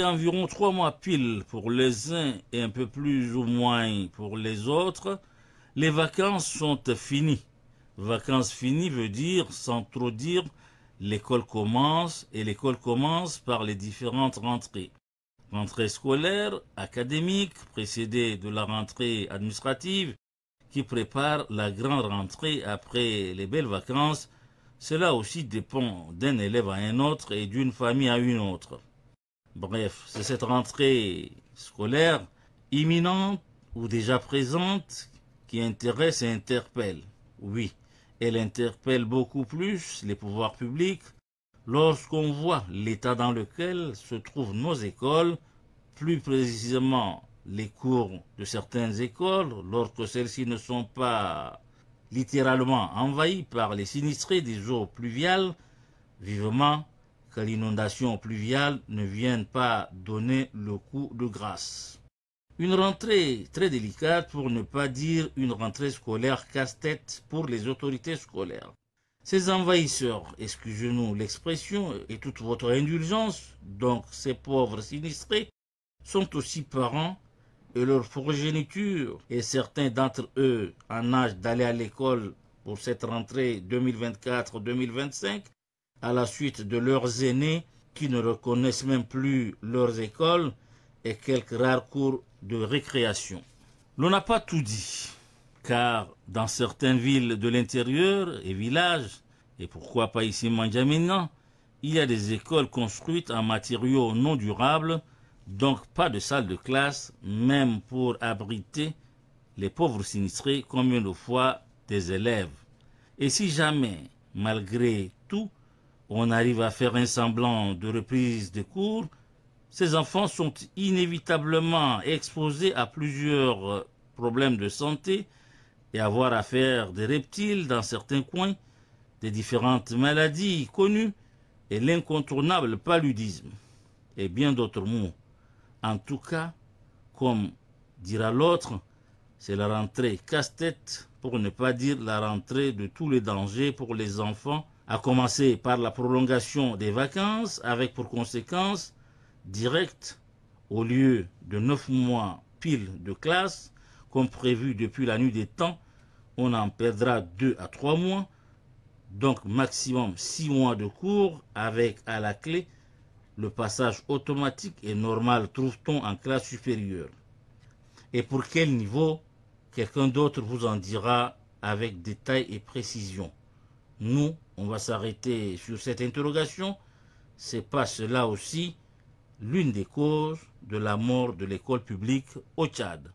environ 3 mois pile pour les uns et un peu plus ou moins pour les autres, les vacances sont finies. Vacances finies veut dire, sans trop dire, l'école commence et l'école commence par les différentes rentrées. Rentrée scolaire, académique, précédée de la rentrée administrative, qui prépare la grande rentrée après les belles vacances. Cela aussi dépend d'un élève à un autre et d'une famille à une autre. Bref, c'est cette rentrée scolaire imminente ou déjà présente qui intéresse et interpelle. Oui, elle interpelle beaucoup plus les pouvoirs publics lorsqu'on voit l'état dans lequel se trouvent nos écoles, plus précisément les cours de certaines écoles, lorsque celles-ci ne sont pas littéralement envahies par les sinistrés des eaux pluviales, vivement que l'inondation pluviale ne vienne pas donner le coup de grâce. Une rentrée très délicate, pour ne pas dire une rentrée scolaire casse-tête pour les autorités scolaires. Ces envahisseurs, excusez-nous l'expression et toute votre indulgence, donc ces pauvres sinistrés, sont aussi parents et leur progéniture, et certains d'entre eux en âge d'aller à l'école pour cette rentrée 2024-2025, à la suite de leurs aînés qui ne reconnaissent même plus leurs écoles et quelques rares cours de récréation. L'on n'a pas tout dit, car dans certaines villes de l'intérieur et villages, et pourquoi pas ici Manjamena, il y a des écoles construites en matériaux non durables, donc pas de salle de classe, même pour abriter les pauvres sinistrés, combien de fois des élèves. Et si jamais, malgré tout, on arrive à faire un semblant de reprise de cours, ces enfants sont inévitablement exposés à plusieurs problèmes de santé et avoir affaire des reptiles dans certains coins, des différentes maladies connues et l'incontournable paludisme et bien d'autres mots. En tout cas, comme dira l'autre, c'est la rentrée casse-tête, pour ne pas dire la rentrée de tous les dangers pour les enfants, à commencer par la prolongation des vacances, avec pour conséquence directe, au lieu de 9 mois pile de classe, comme prévu depuis la nuit des temps, on en perdra 2 à 3 mois, donc maximum 6 mois de cours, avec à la clé le passage automatique et normal trouve-t-on en classe supérieure. Et pour quel niveau, quelqu'un d'autre vous en dira avec détail et précision. Nous, on va s'arrêter sur cette interrogation. C'est pas cela aussi l'une des causes de la mort de l'école publique au Tchad.